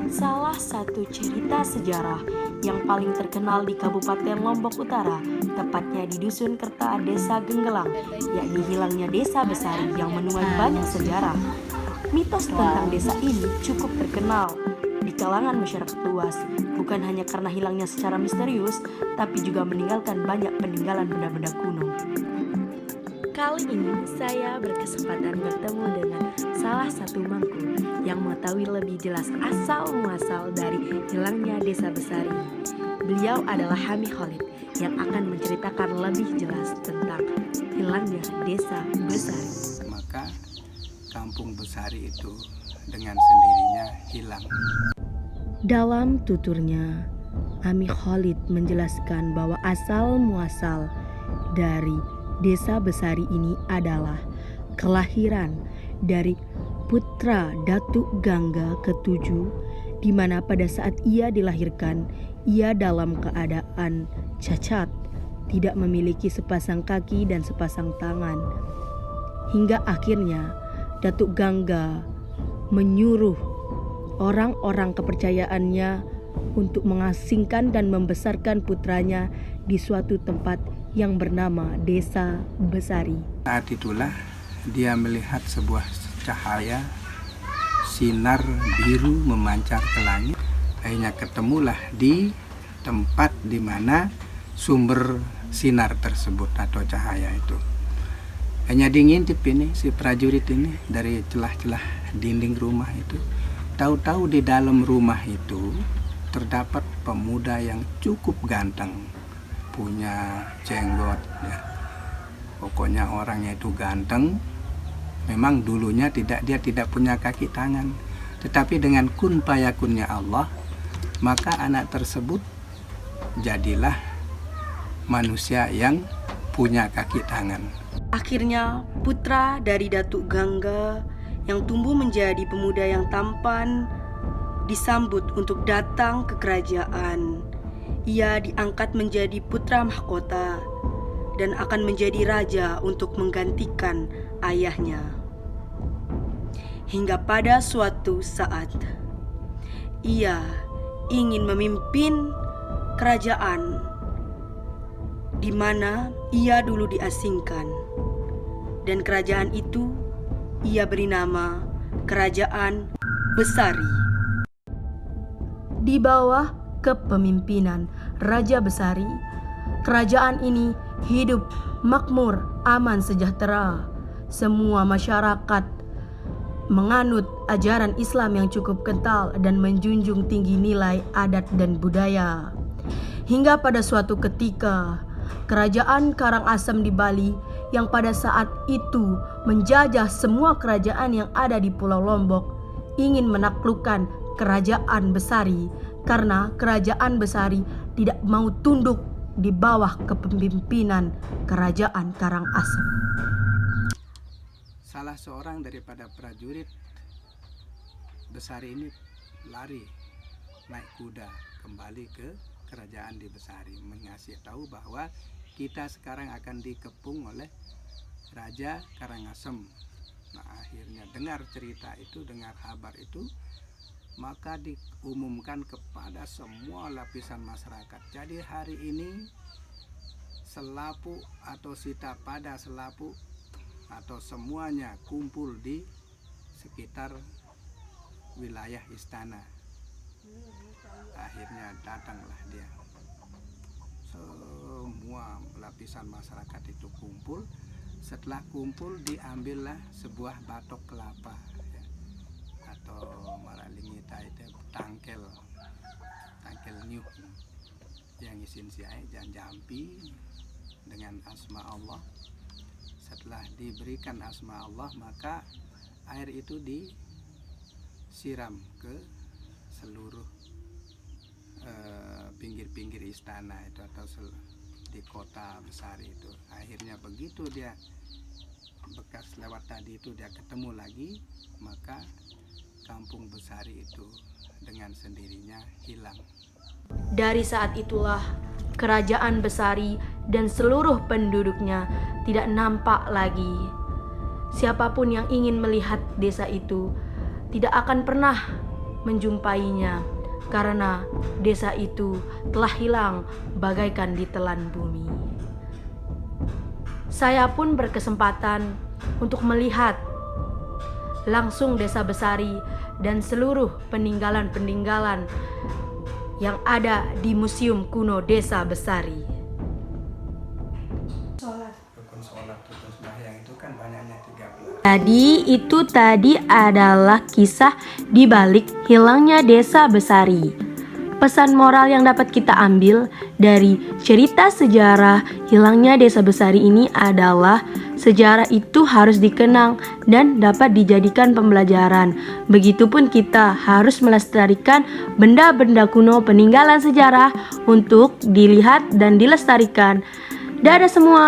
Salah satu cerita sejarah yang paling terkenal di Kabupaten Lombok Utara, tepatnya di Dusun Kerta, Desa Genggelang, yakni hilangnya Desa Besari yang menuai banyak sejarah. Mitos tentang desa ini cukup terkenal di kalangan masyarakat luas, bukan hanya karena hilangnya secara misterius, tapi juga meninggalkan banyak peninggalan benda-benda kuno. Kali ini saya berkesempatan bertemu dengan salah satu mangku yang mengetahui lebih jelas asal-muasal dari hilangnya Desa Besari. Beliau adalah Hami Khalid yang akan menceritakan lebih jelas tentang hilangnya Desa Besari. Maka kampung Besari itu dengan sendirinya hilang. Dalam tuturnya, Hami Khalid menjelaskan bahwa asal-muasal dari Desa Besari ini adalah kelahiran dari putra Datuk Gangga ke-7, di mana pada saat ia dilahirkan, ia dalam keadaan cacat, tidak memiliki sepasang kaki dan sepasang tangan. Hingga akhirnya Datuk Gangga menyuruh orang-orang kepercayaannya untuk mengasingkan dan membesarkan putranya di suatu tempat yang bernama Desa Besari. Saat itulah dia melihat sebuah cahaya sinar biru memancar ke langit. Akhirnya ketemulah di tempat di mana sumber sinar tersebut atau cahaya itu. Hanya diintip ini si prajurit ini dari celah-celah dinding rumah itu. Tahu-tahu di dalam rumah itu terdapat pemuda yang cukup ganteng, punya jenggot ya. Pokoknya orangnya itu ganteng. Memang dulunya dia tidak punya kaki tangan, tetapi dengan kun fayakunnya Allah, maka anak tersebut jadilah manusia yang punya kaki tangan. Akhirnya putra dari Datuk Gangga yang tumbuh menjadi pemuda yang tampan disambut untuk datang ke kerajaan. Ia diangkat menjadi putra mahkota dan akan menjadi raja untuk menggantikan ayahnya. Hingga pada suatu saat, ia ingin memimpin kerajaan di mana ia dulu diasingkan. Dan kerajaan itu ia beri nama Kerajaan Besari. Di bawah kepemimpinan Raja Besari, kerajaan ini hidup makmur, aman, sejahtera. Semua masyarakat menganut ajaran Islam yang cukup kental dan menjunjung tinggi nilai adat dan budaya. Hingga pada suatu ketika, Kerajaan Karangasem di Bali yang pada saat itu menjajah semua kerajaan yang ada di Pulau Lombok ingin menaklukkan Kerajaan Besari karena Kerajaan Besari tidak mau tunduk di bawah kepemimpinan Kerajaan Karangasem. Salah seorang daripada prajurit Besari ini lari naik kuda kembali ke kerajaan di Besari, mengasih tahu bahwa kita sekarang akan dikepung oleh Raja Karangasem. Nah, akhirnya dengar cerita itu, dengar kabar itu, maka diumumkan kepada semua lapisan masyarakat. Jadi hari ini Selapu atau Sitapada Selapu atau semuanya kumpul di sekitar wilayah istana. Akhirnya datanglah dia. Semua lapisan masyarakat itu kumpul. Setelah kumpul diambillah sebuah batok kelapa ya. Atau maralingita itu tangkel nyuh yang isin siai dan jampi dengan asma Allah. Setelah diberikan asma Allah, maka air itu disiram ke seluruh pinggir-pinggir istana itu atau di kota Besari itu. Akhirnya begitu dia bekas lewat tadi itu dia ketemu lagi, maka kampung Besari itu dengan sendirinya hilang. Dari saat itulah Kerajaan Besari dan seluruh penduduknya tidak nampak lagi. Siapapun yang ingin melihat desa itu tidak akan pernah menjumpainya karena desa itu telah hilang bagaikan ditelan bumi. Saya pun berkesempatan untuk melihat langsung Desa Besari dan seluruh peninggalan-peninggalan yang ada di Museum Kuno Desa Besari. Rukun sholat, rukun sembahyang itu kan banyaknya 13. Jadi itu tadi adalah kisah di balik hilangnya Desa Besari. Pesan moral yang dapat kita ambil dari cerita sejarah hilangnya Desa Besari ini adalah sejarah itu harus dikenang dan dapat dijadikan pembelajaran. Begitupun kita harus melestarikan benda-benda kuno peninggalan sejarah untuk dilihat dan dilestarikan. Dadah semua.